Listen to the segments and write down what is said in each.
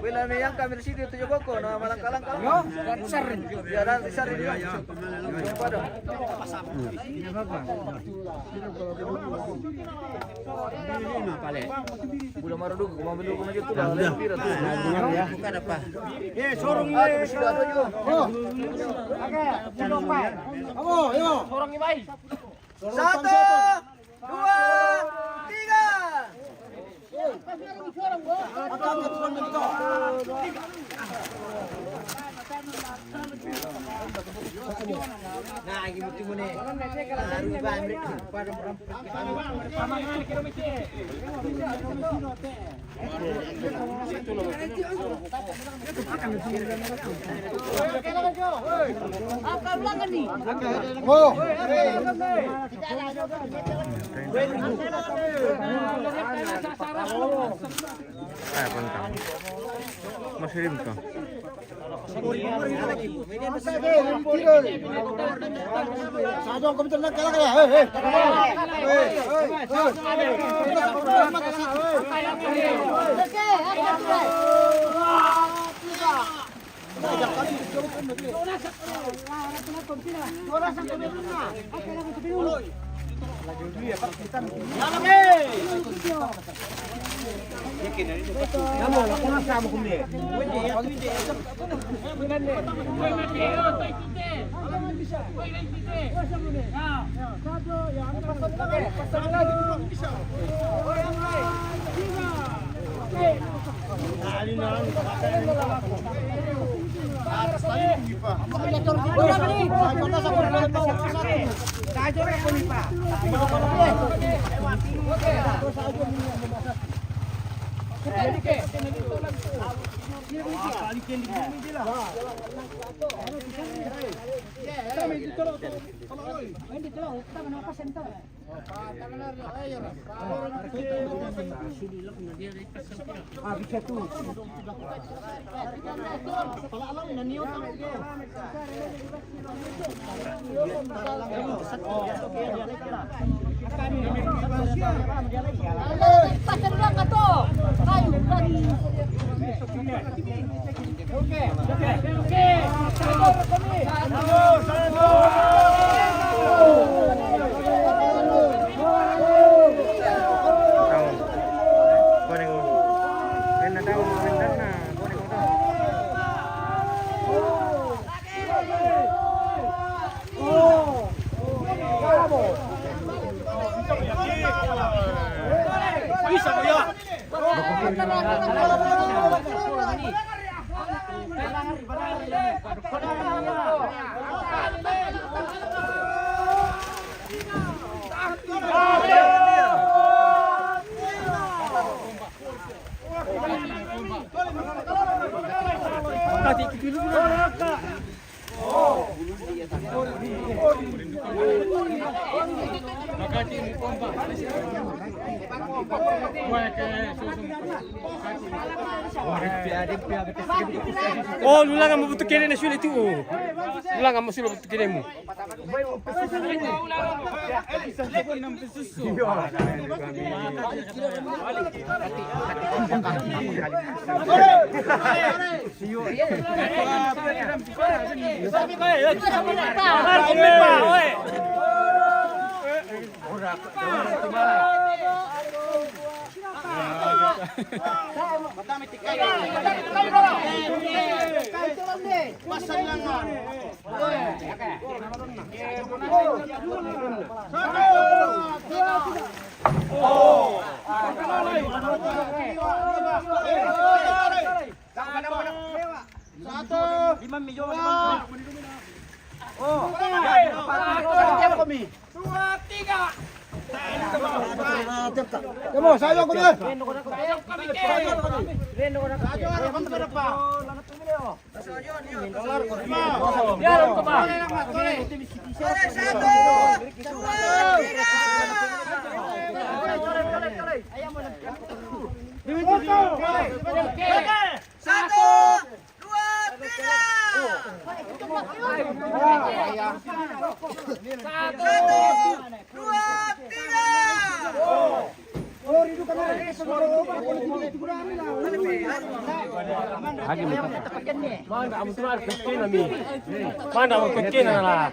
Bila yang kami di situ tujuh koko, nah malang-kalang kalau. Yo, besar. Ya nanti sari dia. Pada. Bulan Maret dulu, mau beli rumah itu lah. Ya. Bukan apa? Sorong Ah, di sini ada juga. Yo. Sorong ini baik. 1, 2, 3. Nah, ini mutu mune. Baru balik pada Masih rim kah? Sadong komputer nak kalah kalah. Oh, lu lang ang mabutukin na sulit itu. Lu lang ang masulit mabutukin mo. Kamu sayang ko na. Satu, dua, tiga. Lagi mana kamu tuh harus kecil nami. Mana kamu kecil lah.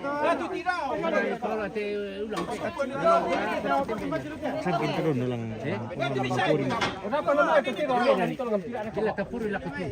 Samping terus nulang. Kenapa lu kecil dari tolong tidak kapur lah kecil.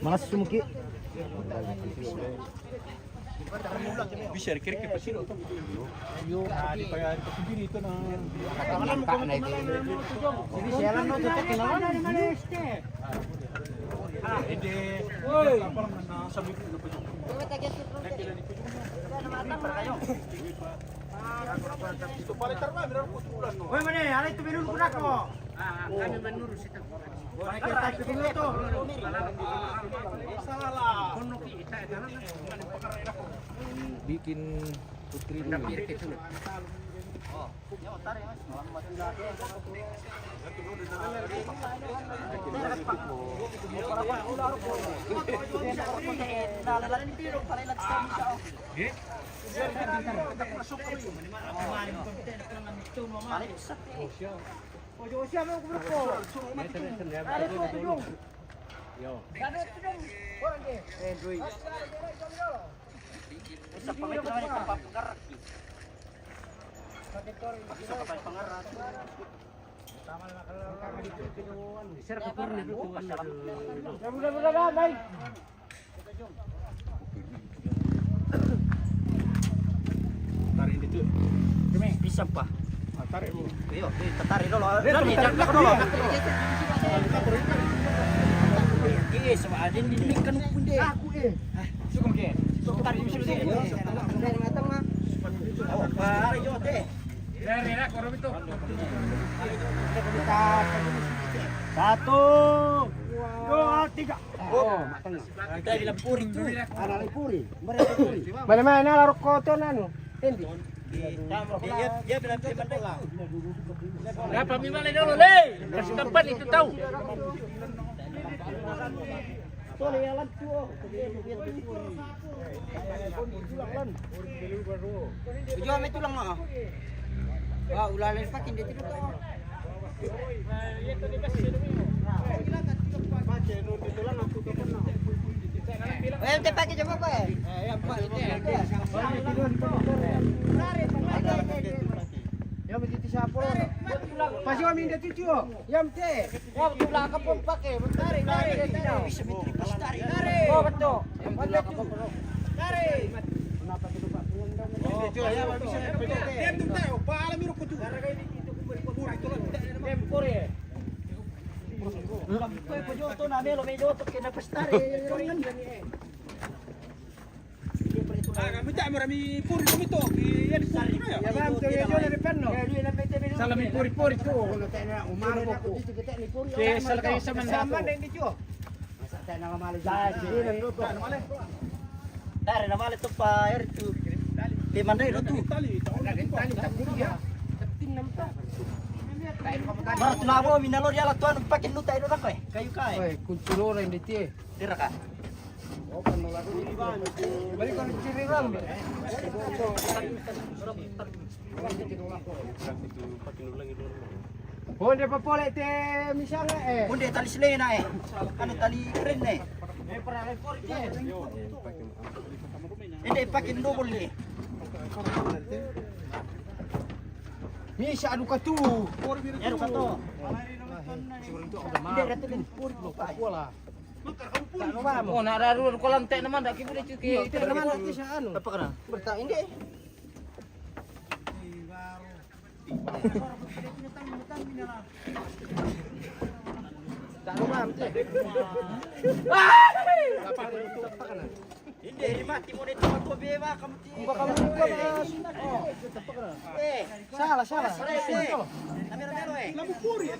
Mas sumuki. Bisa kira-kira pasti lo. Yo, di payah sendiri itu na. Ini jalan no tutup kinawan. Ede. Woi. Apa mana sabi ko pa. Woi mana? Ada itu minum kuda ko. Kami menurut kita. Bikin putri dulu. Bisa pa. Tarik mo. Ayo, tarik dulu. Dali, jangan dulu. Iya, sama adin dimikan pun deh. Aku Sukum ke. Tarik dulu deh. Dari matang mah. Oh, pare yo deh. Rera korom itu. Satu, dua, tiga. Oh, matang. Kita dilempurin tuh. Ana lipuri. Mana-mana larok koton anu. Hindi. Dia bilang mandala. Berapa mimale dulu, Le? Kasih tempat itu tahu. Tujuan itu lang mah. Wah, ulalin pakin dia itu. Te pakai coba apa ya? Ya begitu siapa? Masih kami dah cucu. Yang te. Wah betul lah kapon pakai. Tarik. Bisa betul pas tarik. Oh betul. Tarik. Kenapa tu Pak? Cucu ya bisa betul. Dia tu tahu. Pala miru kutu. Puri tu lah. Dem puri. Kau pujo tu na melo mejo tu kena pas tarik. Kami tak merami puri kami tu. Ya di puri tu ya. Ya bang, tu ya dari penno. Salam puri tu. Kalau tak nak umar aku. Ke salah kayu sama ni tu. Masa tak nak malu. Tare na mali to pa air tu. Di mana itu tu? Tali tak dia. Tin nam tu. Mas labo minalo dia lah tuan pakai lutai itu tak kayu kai. Oi, kuncuro lain dia. Dira ka. Balik kau ciri ram. Oh, dia papolek te misalnya Bunde tali selena Anu tali keren pernah rekor dia. Ini pakai double ni. Misha adu katu. Ya ru kato. Dia rata ni pur Pola. Oh, nak daru ko lantai naman dak kibu cuki. Itu naman itu sa anu. apa kana? Bertak ini. Tak rumah tu. Ini mati mo nito to beba kamu ti. Kamu salah. Kamera melo Labu puri ya.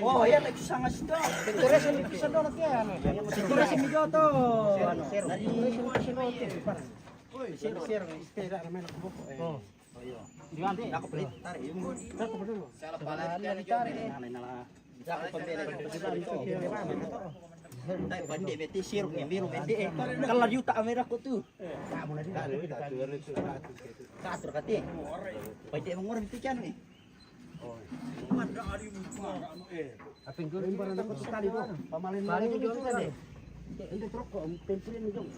Oh, ya lagi sangat sudah. Terus ini bisa dong nanti ya. Terus ini joto. Aku pelit tarik. Salah balik tarik. Aku pembela Dai bandi beti sirup ni biru beti kalau juta merah ko tu. Katur kati. Bandi mengor beti kan ni. Apa yang kau barang aku sekali tu. Pamalin balik tu tadi. Ente rokok, pensiun ni dong.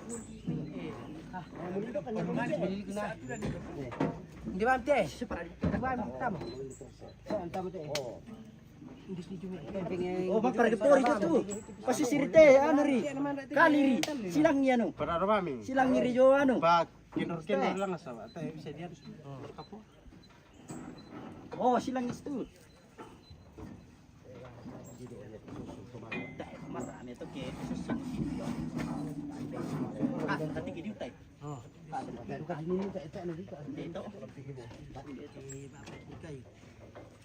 Di mana teh? Di mana tam? Tam teh. Oh, bakar gepori tu. Pasti sirite anu ri. Kali ri. Silang ni anu. Para mami. Silang ni jo anu. Pak, kinur lang sa. Tay bisa dia. Kapo. Oh, silang itu. Masa ane to ke susun. Tadi gini utai. Oh. Bukan ini tak nanti tak. Itu.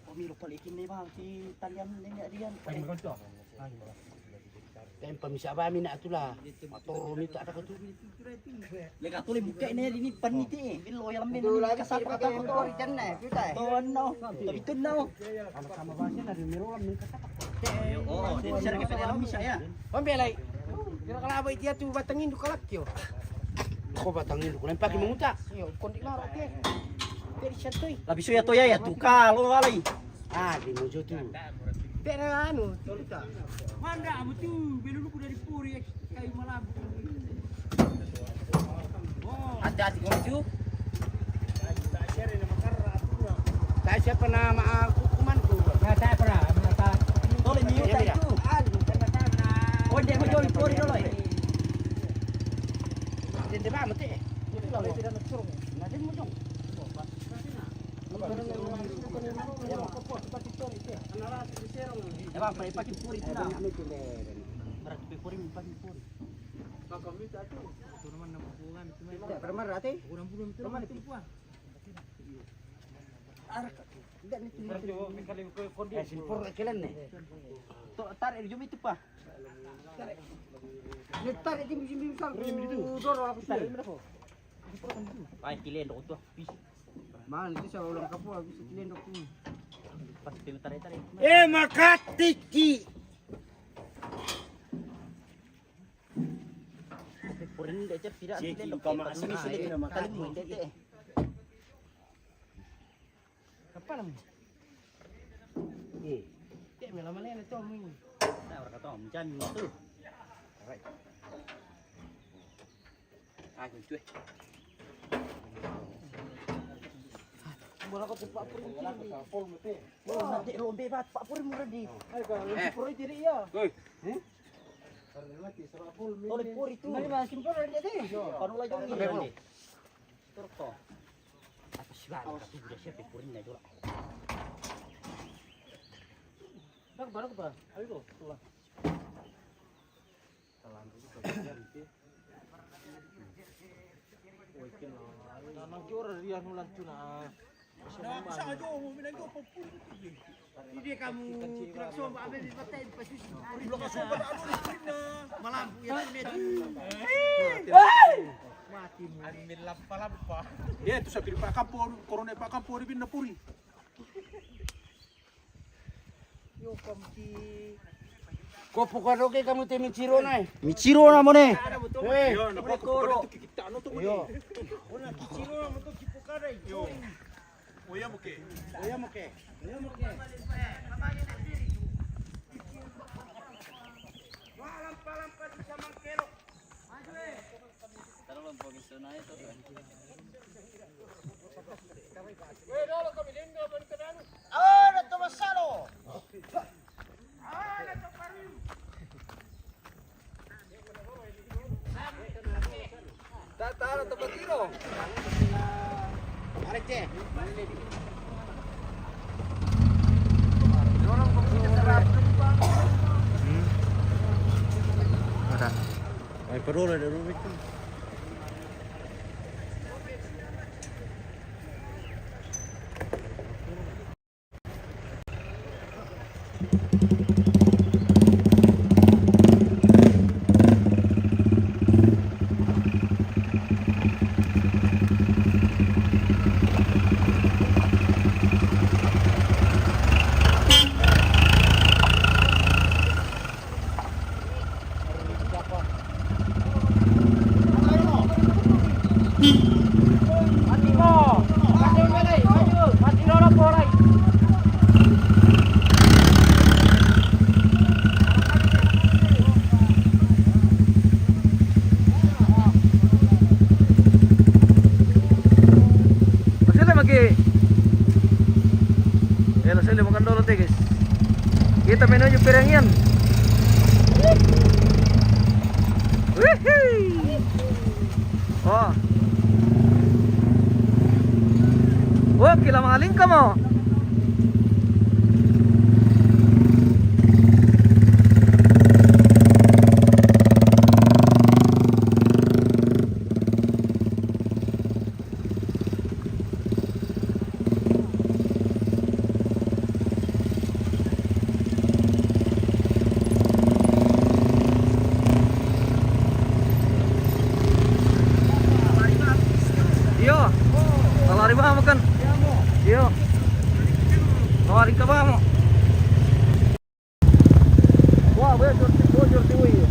Pemilu palikin ni bang si talian ni dia. Tempa misa ba mi nak tulah. Motor ni tak ada tu. Lega tu le buka ni paniti. Bilo yang men. Kasar pakai motor jan na, kita. Oh no. Tapi tu no. Sama bahasa dari Mirolam ni kata. Oh, dia share ke dalam misa ya. Pembelai. Kira kalau abang dia tu batangin tu kalak kyo. Ko batangin tu lempar ki mengutak. Yo kondik larat dia. Dari satu. Labis ya to ya tu kalau alai. Ah, di mujo tu. Tak ada anu, cerita. Mana abu tu belulu ku dari puri kayu malabu. Hati-hati kau cu. Tak siapa nama hukumanku. Nah, saya pernah mengatakan Tole ni utai tu. Oh, dia mau jual pori dulu. Dia ba mati. Kalau tidak nak suruh. Nanti mau jual. Ya bang, pakai puri tu lah. Berat puri pakai puri. Tak pernah rati. Silpur kelan ni. Tarik di jom itu pa. Ni tarik di bim sang. Dor orang tarik. Ay, kilen dok tu. Mahal itu saya ulang kapur bisa kilen dok tu. Pas pil tarik. Makatiki. Purin dia tidak kilen dok. Sini sini nama kali mu dete. Kapan nam? Tak malam malam itu mu. Tak orang kata macam tu. Aku cuy. Bola ko Pak Pur. Oh, nanti rombe bat Pak Pur murah di. Pur diri ya. Oleh Pur itu. Mari masin Pur dia deh. Kanu lagi ini. Turko. Apa sih bang? Tapi udah siap Purin aja lah. Dak barang apa? Ayo tuh, tulah. Nanang jor dia nulan tuna. Ini kamu tidak sombong ambil di mata di pasus. Malam ya mati. Amin lampa. Ya itu sapi Pak Kampur, korone Pak Kampur di Pinapuri. Yo kamti. Kopo kado ke kamu te Michiro nai. Michiro na mo ne. Yo, napa ko itu kita ano to mo. Yo. Una Michiro na mo to kipukara. Yo. Oya mo ke. Oya mo ke. Oya mo ke. Ah, to masalo. Tata to patiro. Areke. Ada. Ay perlu ada rumit. Kita menuju Pirangyan. Oh. Wah, kila maling kamu. Makan. Yo. Nawarin ka ba mo? Wah, bojor tiwi.